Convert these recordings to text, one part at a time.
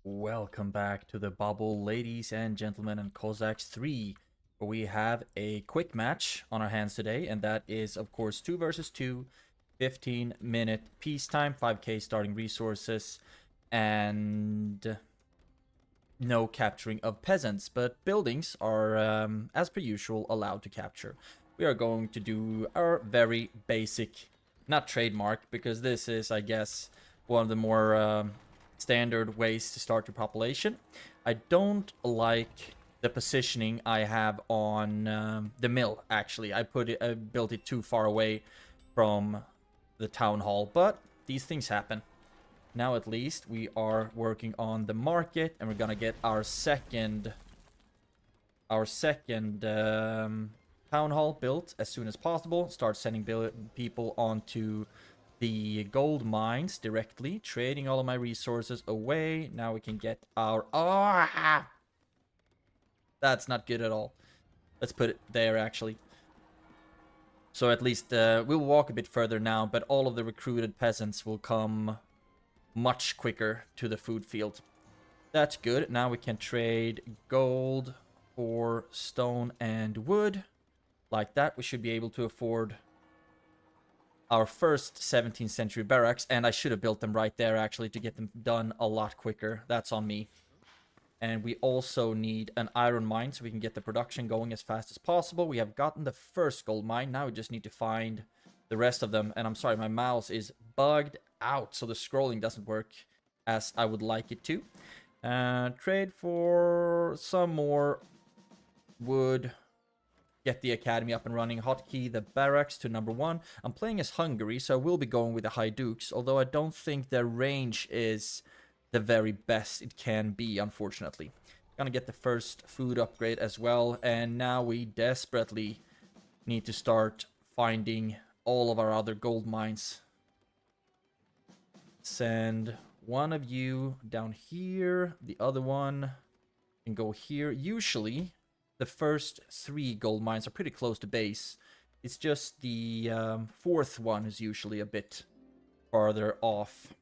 Welcome back to the bubble, ladies and gentlemen, and Cossacks 3, where we have a quick match on our hands today, and that is, of course, 2 versus 2, 15-minute peacetime, 5k starting resources, and no capturing of peasants, but buildings are, as per usual, allowed to capture. We are going to do our very basic, not trademark, because this is, I guess, one of the more standard ways to start your population. I don't like the positioning I have on the mill, actually. I built it too far away from the town hall, but these things happen. Now at least we are working on the market, and we're gonna get our second town hall built as soon as possible. Start sending people onto the gold mines directly, trading all of my resources away. Now we can get our that's not good at all. Let's put it there actually. So at least we'll walk a bit further now, but all of the recruited peasants will come much quicker to the food field. That's good. Now we can trade gold for stone and wood. Like that, we should be able to afford our first 17th century barracks, and I should have built them right there actually to get them done a lot quicker. That's on me. And we also need an iron mine so we can get the production going as fast as possible. We have gotten the first gold mine. Now we just need to find the rest of them. And I'm sorry, my mouse is bugged out, so the scrolling doesn't work as I would like it to. Trade for some more wood. Get the academy up and running. Hotkey the barracks to number 1. I'm playing as Hungary, so I will be going with the High Dukes, although I don't think their range is the very best it can be, unfortunately. Gonna get the first food upgrade as well, and now we desperately need to start finding all of our other gold mines. Send one of you down here, the other one can go here. Usually the first 3 gold mines are pretty close to base. It's just the 4th one is usually a bit farther off.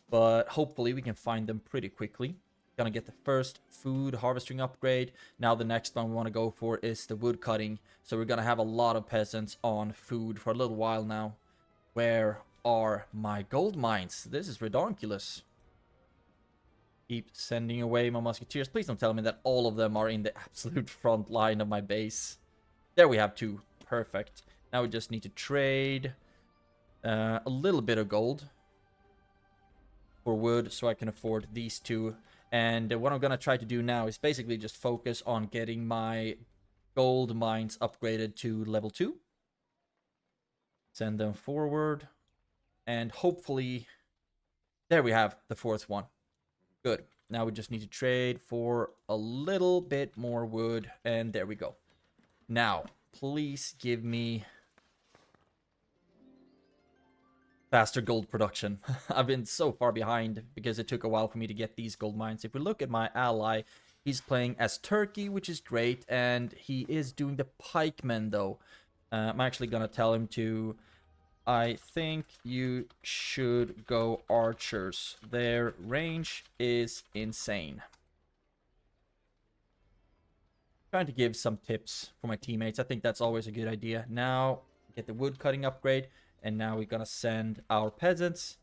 But hopefully we can find them pretty quickly. Gonna get the first food harvesting upgrade. Now the next one we want to go for is the wood cutting. So we're gonna have a lot of peasants on food for a little while now. Where are my gold mines? This is redonkulous. Keep sending away my musketeers. Please don't tell me that all of them are in the absolute front line of my base. There we have 2. Perfect. Now we just need to trade a little bit of gold for wood so I can afford these 2. And what I'm gonna try to do now is basically just focus on getting my gold mines upgraded to level 2. Send them forward. And hopefully, there we have the 4th one. Good. Now we just need to trade for a little bit more wood, and there we go. Now, please give me faster gold production. I've been so far behind because it took a while for me to get these gold mines. If we look at my ally, he's playing as Turkey, which is great, and he is doing the pikemen, though. I'm actually gonna tell him to... I think you should go archers. Their range is insane. Trying to give some tips for my teammates. I think that's always a good idea. Now, get the wood cutting upgrade. And now we're gonna send our peasants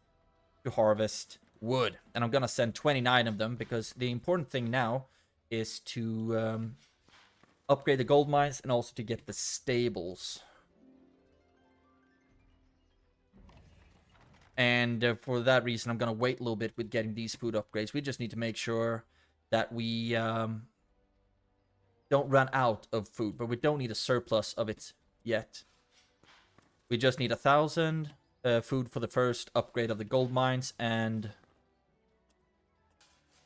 to harvest wood. And I'm gonna send 29 of them because the important thing now is to upgrade the gold mines and also to get the stables. And for that reason, I'm going to wait a little bit with getting these food upgrades. We just need to make sure that we don't run out of food, but we don't need a surplus of it yet. We just need 1,000 food for the first upgrade of the gold mines and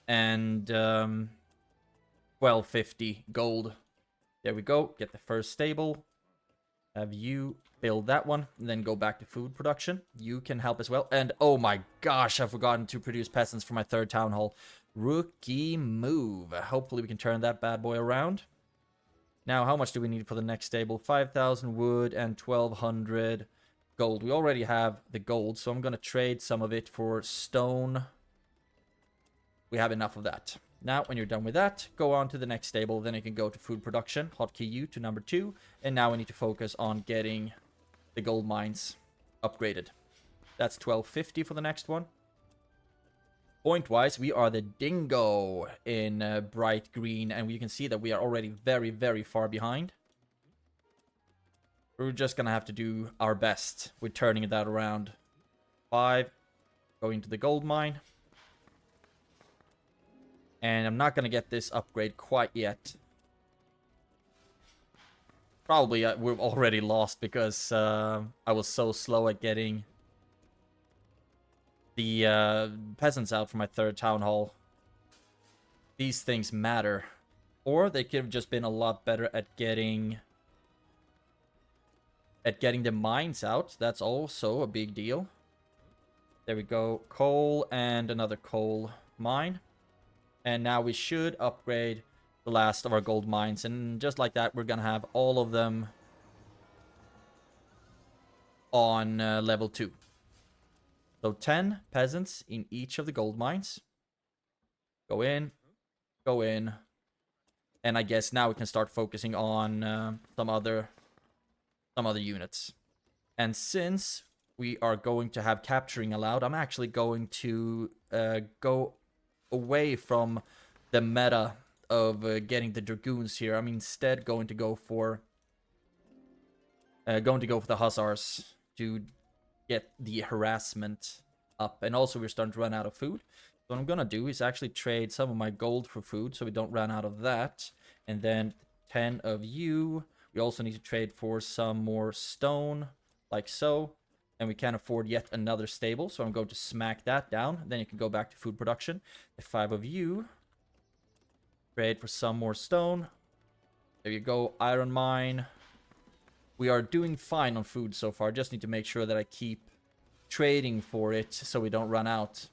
1250 gold. There we go. Get the first stable. Have you build that one, and then go back to food production. You can help as well. And oh my gosh, I've forgotten to produce peasants for my 3rd town hall. Rookie move. Hopefully we can turn that bad boy around. Now, how much do we need for the next stable? 5,000 wood and 1,200 gold. We already have the gold, so I'm going to trade some of it for stone We have enough of that. Now, when you're done with that, go on to the next stable. Then you can go to food production, hotkey U to number 2. And now we need to focus on getting the gold mines upgraded. That's 1250 for the next one. Point-wise, we are the dingo in bright green. And you can see that we are already very, very far behind. We're just going to have to do our best with turning that around. 5, going to the gold mine. And I'm not going to get this upgrade quite yet. Probably we've already lost because I was so slow at getting the peasants out for my 3rd town hall. These things matter. Or they could have just been a lot better at getting the mines out. That's also a big deal. There we go. Coal and another coal mine. And now we should upgrade the last of our gold mines. And just like that, we're going to have all of them on level 2. So 10 peasants in each of the gold mines. Go in. Go in. And I guess now we can start focusing on some other units. And since we are going to have capturing allowed, I'm actually going to go away from the meta of getting the dragoons here. I'm instead going to go for the hussars to get the harassment up. And also we're starting to run out of food. So what I'm gonna do is actually trade some of my gold for food so we don't run out of that. And then 10 of you. We also need to trade for some more stone, like so. And we can't afford yet another stable, so I'm going to smack that down. Then you can go back to food production. The 5 of you. Trade for some more stone. There you go, iron mine. We are doing fine on food so far. Just need to make sure that I keep trading for it so we don't run out.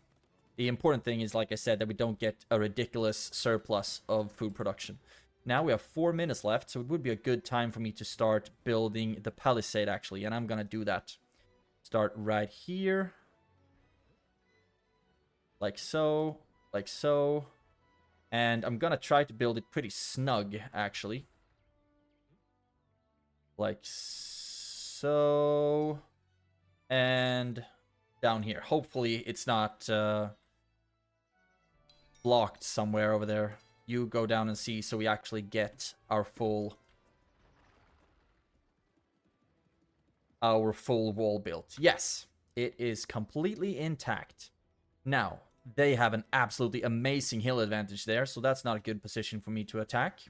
The important thing is, like I said, that we don't get a ridiculous surplus of food production. Now we have 4 minutes left, so it would be a good time for me to start building the palisade, actually. And I'm gonna do that. Start right here. Like so. Like so. And I'm gonna try to build it pretty snug, actually. Like so. And down here. Hopefully it's not blocked somewhere over there. You go down and see so we actually get our full wall built. Yes, it is completely intact. Now, they have an absolutely amazing hill advantage there, so that's not a good position for me to attack.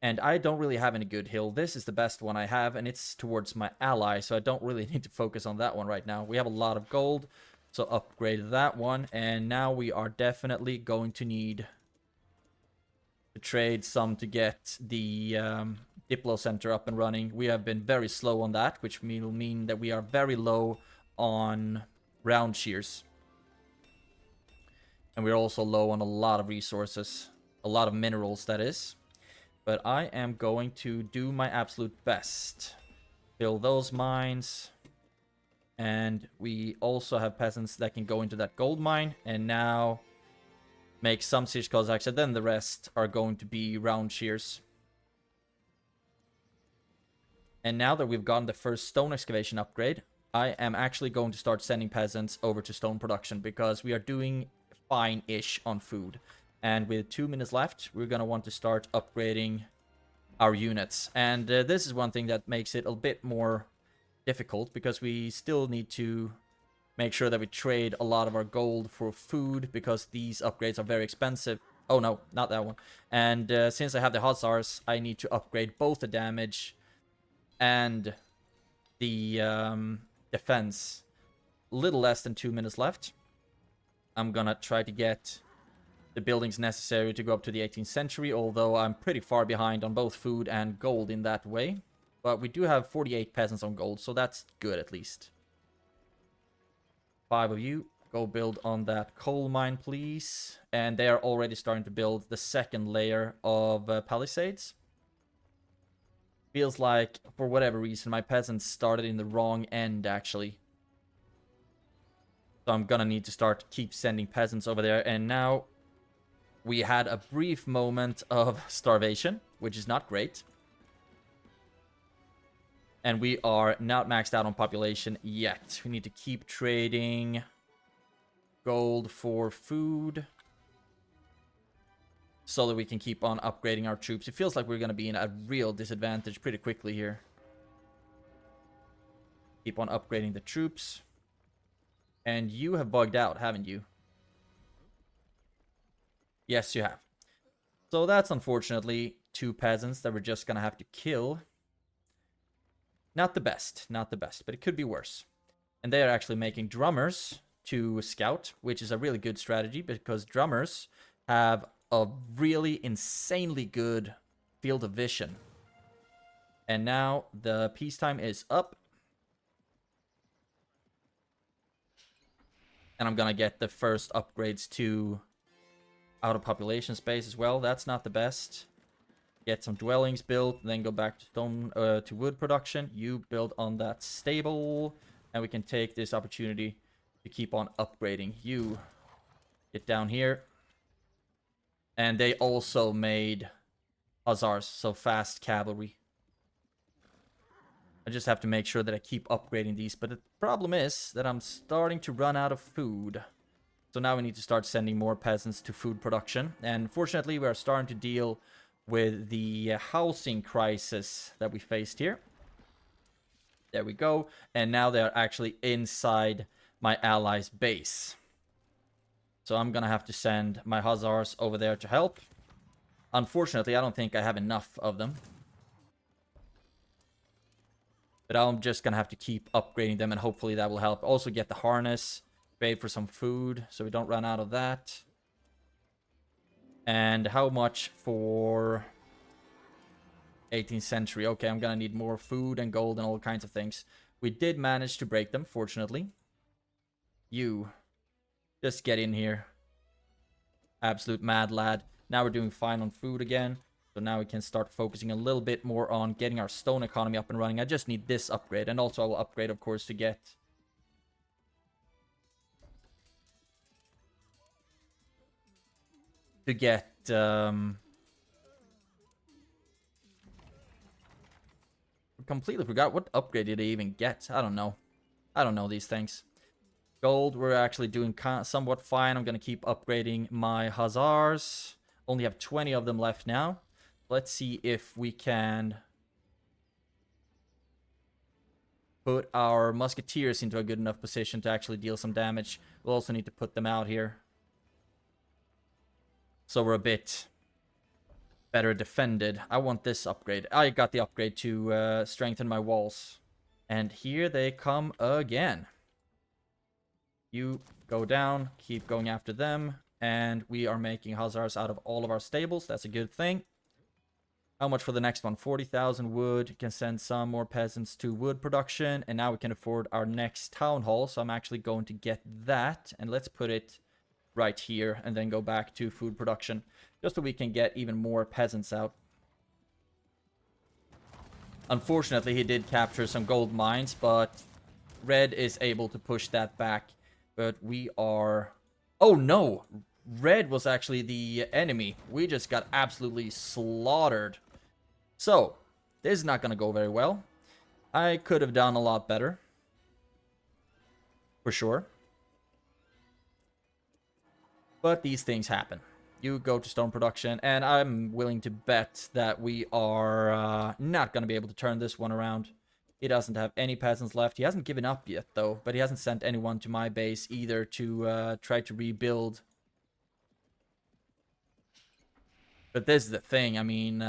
And I don't really have any good hill. This is the best one I have, and it's towards my ally, so I don't really need to focus on that one right now. We have a lot of gold, so upgrade that one. And now we are definitely going to need to trade some to get the Diplo Center up and running. We have been very slow on that, which will mean that we are very low on round shears. And we're also low on a lot of resources. A lot of minerals, that is. But I am going to do my absolute best. Build those mines. And we also have peasants that can go into that gold mine. And now make some siege Cossacks. And then the rest are going to be round shears. And now that we've gotten the first stone excavation upgrade, I am actually going to start sending peasants over to stone production. Because we are doing fine-ish on food. And with 2 minutes left, we're going to want to start upgrading our units. And this is one thing that makes it a bit more difficult, because we still need to make sure that we trade a lot of our gold for food, because these upgrades are very expensive. Oh no, not that one. And since I have the Hussars, I need to upgrade both the damage and the defense. A little less than 2 minutes left. I'm gonna try to get the buildings necessary to go up to the 18th century, although I'm pretty far behind on both food and gold in that way. But we do have 48 peasants on gold, so that's good at least. 5 of you, go build on that coal mine, please. And they are already starting to build the second layer of palisades. Feels like, for whatever reason, my peasants started in the wrong end, actually. So I'm gonna need to keep sending peasants over there. And now We had a brief moment of starvation, which is not great. And we are not maxed out on population yet. We need to keep trading gold for food so that we can keep on upgrading our troops. It feels like we're going to be in a real disadvantage pretty quickly here. Keep on upgrading the troops. And you have bugged out, haven't you? Yes, you have. So that's unfortunately 2 peasants that we're just going to have to kill. Not the best, not the best, but it could be worse. And they are actually making drummers to scout, which is a really good strategy because drummers have a really insanely good field of vision. And now the peacetime is up. And I'm gonna get the first upgrades to out of population space as well. That's not the best. Get some dwellings built, then go back to stone to wood production. You build on that stable, and we can take this opportunity to keep on upgrading. You get down here. And they also made hussars, so fast cavalry. I just have to make sure that I keep upgrading these, but the problem is that I'm starting to run out of food. So now we need to start sending more peasants to food production. And fortunately, we are starting to deal with the housing crisis that we faced here. There we go. And now they're actually inside my allies' base. So I'm gonna have to send my hussars over there to help. Unfortunately, I don't think I have enough of them. But I'm just gonna have to keep upgrading them, and hopefully that will help. Also get the harness, trade for some food, so we don't run out of that. And how much for 18th century? Okay, I'm gonna need more food and gold and all kinds of things. We did manage to break them, fortunately. You, just get in here. Absolute mad lad. Now we're doing fine on food again. So now we can start focusing a little bit more on getting our stone economy up and running. I just need this upgrade. And also I will upgrade, of course, to get... completely forgot what upgrade did I even get. I don't know. I don't know these things. Gold, we're actually doing somewhat fine. I'm going to keep upgrading my hussars. Only have 20 of them left now. Let's see if we can put our musketeers into a good enough position to actually deal some damage. We'll also need to put them out here, so we're a bit better defended. I want this upgrade. I got the upgrade to strengthen my walls. And here they come again. You go down, keep going after them. And we are making hussars out of all of our stables. That's a good thing. How much for the next one? 40,000 wood. Can send some more peasants to wood production. And now we can afford our next town hall. So I'm actually going to get that. And let's put it right here. And then go back to food production. Just so we can get even more peasants out. Unfortunately, he did capture some gold mines. But Red is able to push that back. But we are... Oh no! Red was actually the enemy. We just got absolutely slaughtered. So, this is not going to go very well. I could have done a lot better. For sure. But these things happen. You go to stone production, and I'm willing to bet that we are not going to be able to turn this one around. He doesn't have any peasants left. He hasn't given up yet, though. But he hasn't sent anyone to my base either to try to rebuild. But this is the thing. I mean,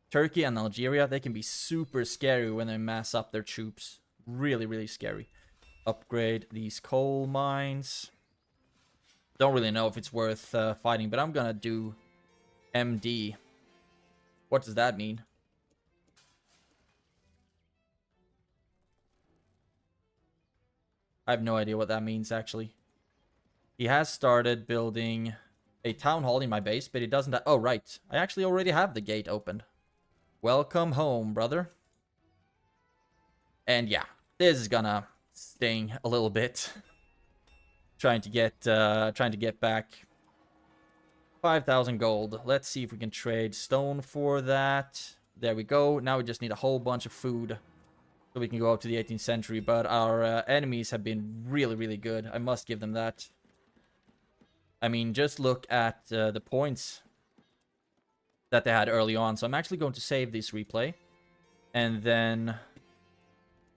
Turkey and Algeria, they can be super scary when they mass up their troops. Really, really scary. Upgrade these coal mines. Don't really know if it's worth fighting, but I'm gonna do MD. What does that mean? I have no idea what that means, actually. He has started building a town hall in my base, but he doesn't have... Oh, right. I actually already have the gate opened. Welcome home, brother. And yeah, this is gonna sting a little bit. Trying to get back 5,000 gold. Let's see if we can trade stone for that. There we go. Now we just need a whole bunch of food so we can go up to the 18th century. But our enemies have been really, really good. I must give them that. I mean, just look at the points that they had early on. So I'm actually going to save this replay. And then...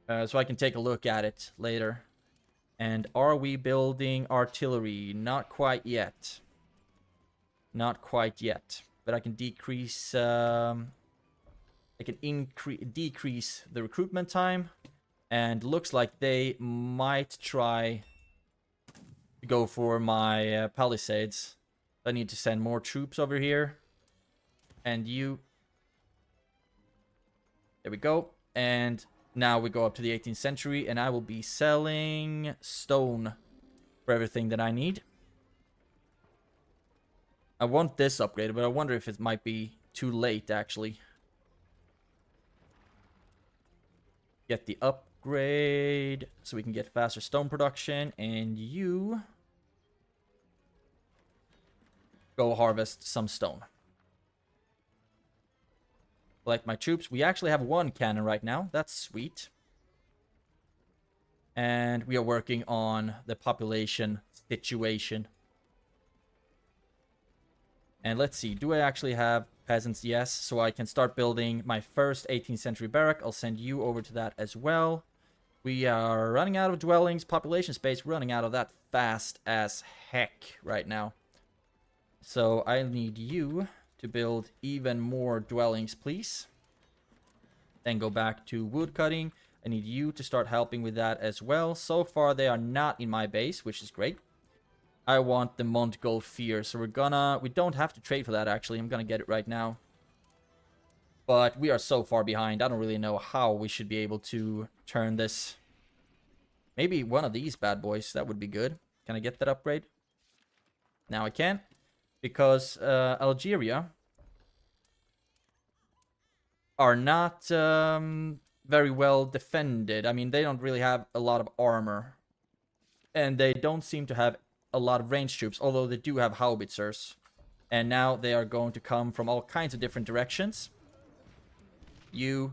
so I can take a look at it later. And are we building artillery? Not quite yet. Not quite yet. But I can decrease... I can decrease the recruitment time. And looks like they might try to go for my palisades. I need to send more troops over here. And you... There we go. And now we go up to the 18th century. And I will be selling stone for everything that I need. I want this upgraded, but I wonder if it might be too late, actually. Get the upgrade so we can get faster stone production. And you... go harvest some stone. Collect my troops. We actually have one cannon right now. That's sweet. And we are working on the population situation. And let's see. Do I actually have peasants? Yes. So I can start building my first 18th century barrack. I'll send you over to that as well. We are running out of dwellings. Population space. Running out of that fast as heck right now. So I need you to build even more dwellings, please. Then go back to wood cutting. I need you to start helping with that as well. So far, they are not in my base, which is great. I want the Montgolfier, so we don't have to trade for that, actually. I'm gonna get it right now. But we are so far behind, I don't really know how we should be able to turn this. Maybe one of these bad boys, that would be good. Can I get that upgrade? Now I can. Because Algeria are not very well defended. I mean, they don't really have a lot of armor. And they don't seem to have a lot of ranged troops, although they do have howitzers. And now they are going to come from all kinds of different directions. You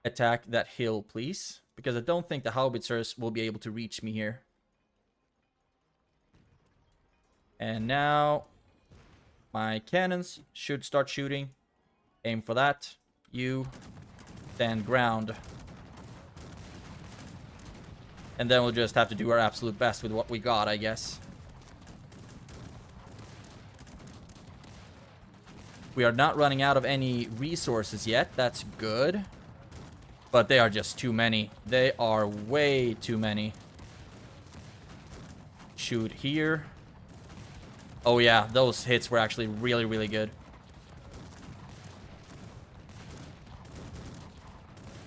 attack that hill, please. Because I don't think the howitzers will be able to reach me here. And now... my cannons should start shooting. Aim for that. You stand ground. And then we'll just have to do our absolute best with what we got, I guess. We are not running out of any resources yet. That's good. But they are just too many. They are way too many. Shoot here. Oh yeah, those hits were actually really, really good.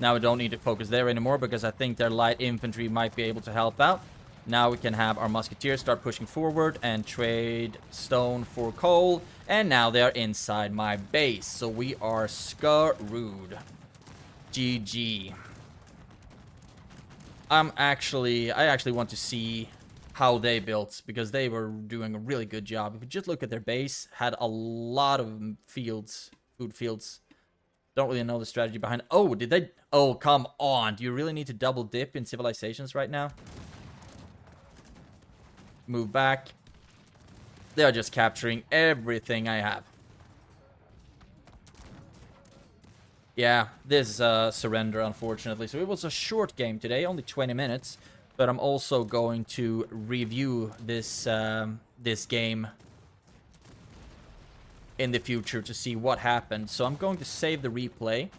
Now we don't need to focus there anymore because I think their light infantry might be able to help out. Now we can have our musketeers start pushing forward and trade stone for coal. And now they are inside my base. So we are screwed. GG. I actually want to see how they built, because they were doing a really good job. If you just look at their base, had a lot of fields, food fields. Don't really know the strategy behind. Oh, did they? Oh, come on. Do you really need to double dip in civilizations right now? Move back. They are just capturing everything I have. Yeah, this is a surrender, unfortunately. So it was a short game today, only 20 minutes. But I'm also going to review this this game in the future to see what happened. So I'm going to save the replay.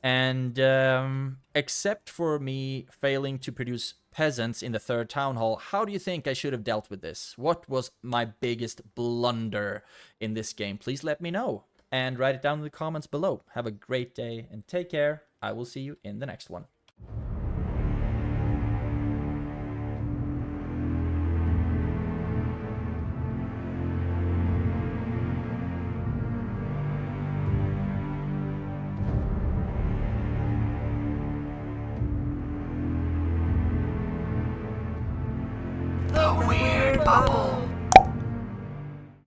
And except for me failing to produce peasants in the third town hall, how do you think I should have dealt with this? What was my biggest blunder in this game? Please let me know. And write it down in the comments below. Have a great day and take care. I will see you in the next one.